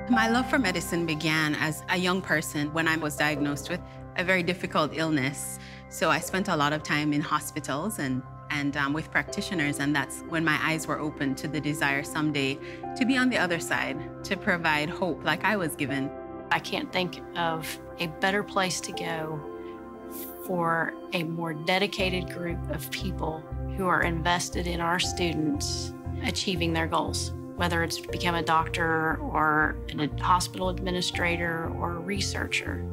My love for medicine began as a young person when I was diagnosed with a very difficult illness. So I spent a lot of time in hospitals and with practitioners, and that's when my eyes were open to the desire someday to be on the other side, to provide hope like I was given. I can't think of a better place to go for a more dedicated group of people who are invested in our students achieving their goals, whether it's to become a doctor or a hospital administrator or a researcher.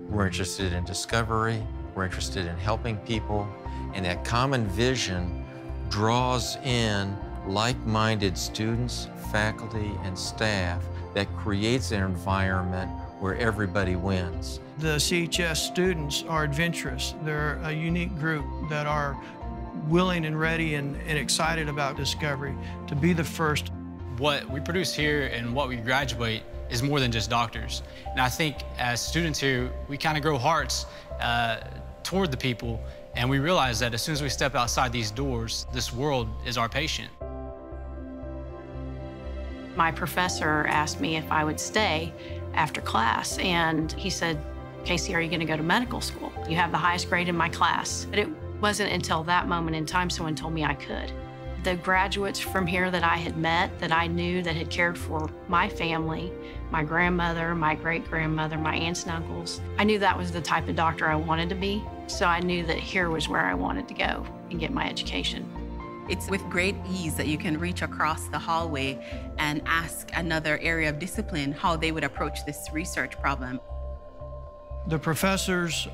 We're interested in discovery, we're interested in helping people, and that common vision draws in like-minded students, faculty, and staff that creates an environment where everybody wins. The CHS students are adventurous. They're a unique group that are willing and ready and excited about discovery, to be the first. What we produce here and what we graduate is more than just doctors. And I think as students here, we kind of grow hearts toward the people, and we realize that as soon as we step outside these doors, this world is our patient. My professor asked me if I would stay after class, and he said, "Casey, are you going to go to medical school? You have the highest grade in my class." But it wasn't until that moment in time someone told me I could. The graduates from here that I had met, that I knew that had cared for my family, my grandmother, my great-grandmother, my aunts and uncles, I knew that was the type of doctor I wanted to be. So I knew that here was where I wanted to go and get my education. It's with great ease that you can reach across the hallway and ask another area of discipline how they would approach this research problem. The professors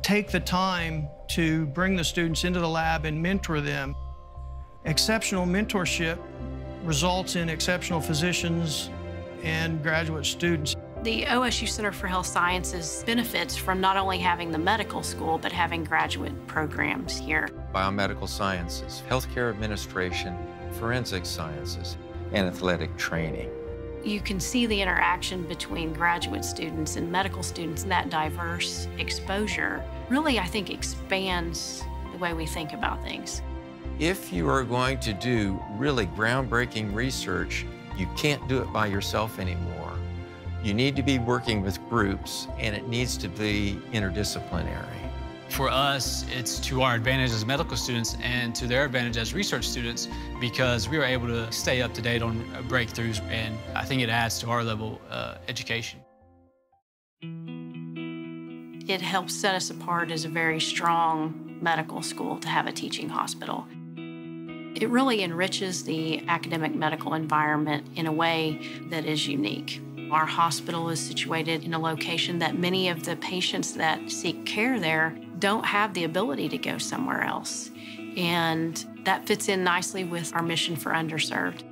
take the time to bring the students into the lab and mentor them. Exceptional mentorship results in exceptional physicians and graduate students. The OSU Center for Health Sciences benefits from not only having the medical school, but having graduate programs here. Biomedical sciences, healthcare administration, forensic sciences, and athletic training. You can see the interaction between graduate students and medical students, and that diverse exposure really, I think, expands the way we think about things. If you are going to do really groundbreaking research, you can't do it by yourself anymore. You need to be working with groups, and it needs to be interdisciplinary. For us, it's to our advantage as medical students and to their advantage as research students, because we are able to stay up to date on breakthroughs, and I think it adds to our level of education. It helps set us apart as a very strong medical school to have a teaching hospital. It really enriches the academic medical environment in a way that is unique. Our hospital is situated in a location that many of the patients that seek care there don't have the ability to go somewhere else. And that fits in nicely with our mission for underserved.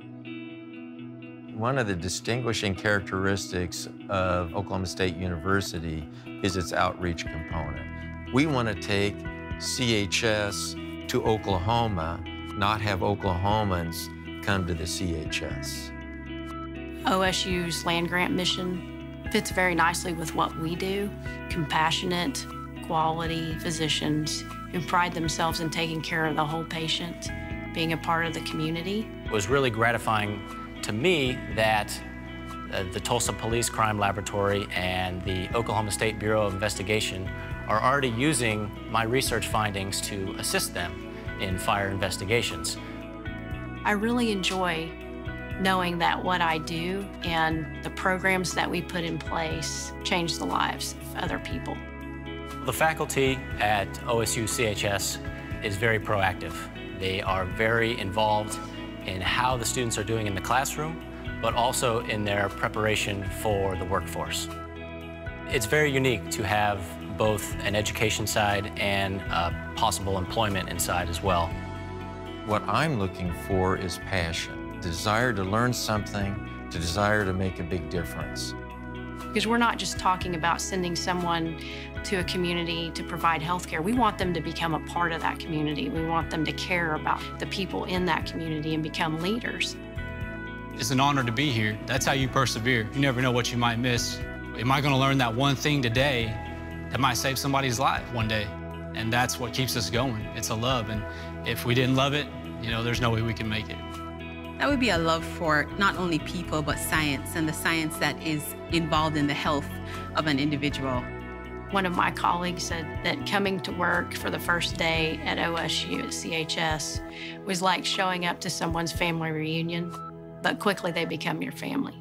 One of the distinguishing characteristics of Oklahoma State University is its outreach component. We want to take CHS to Oklahoma, not have Oklahomans come to the CHS. OSU's land grant mission fits very nicely with what we do. Compassionate, quality physicians who pride themselves in taking care of the whole patient, being a part of the community. It was really gratifying to me that the Tulsa Police Crime Laboratory and the Oklahoma State Bureau of Investigation are already using my research findings to assist them in fire investigations. I really enjoy knowing that what I do and the programs that we put in place change the lives of other people. The faculty at OSU-CHS is very proactive. They are very involved in how the students are doing in the classroom, but also in their preparation for the workforce. It's very unique to have both an education side and possible employment inside as well. What I'm looking for is passion, desire to learn something, to desire to make a big difference. Because we're not just talking about sending someone to a community to provide health care. We want them to become a part of that community. We want them to care about the people in that community and become leaders. It's an honor to be here. That's how you persevere. You never know what you might miss. Am I going to learn that one thing today that might save somebody's life one day? And that's what keeps us going. It's a love, and if we didn't love it, you know, there's no way we can make it. That would be a love for not only people, but science, and the science that is involved in the health of an individual. One of my colleagues said that coming to work for the first day at OSU-CHS was like showing up to someone's family reunion, but quickly they become your family.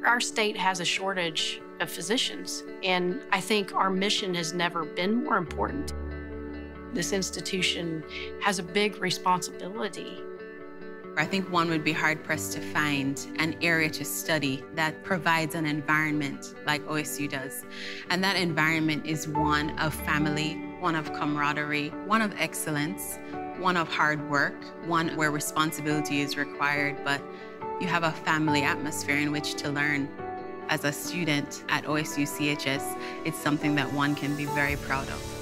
Our state has a shortage of physicians, and I think our mission has never been more important. This institution has a big responsibility. I think one would be hard-pressed to find an area to study that provides an environment like OSU does. And that environment is one of family, one of camaraderie, one of excellence, one of hard work, one where responsibility is required, but you have a family atmosphere in which to learn. As a student at OSU-CHS, it's something that one can be very proud of.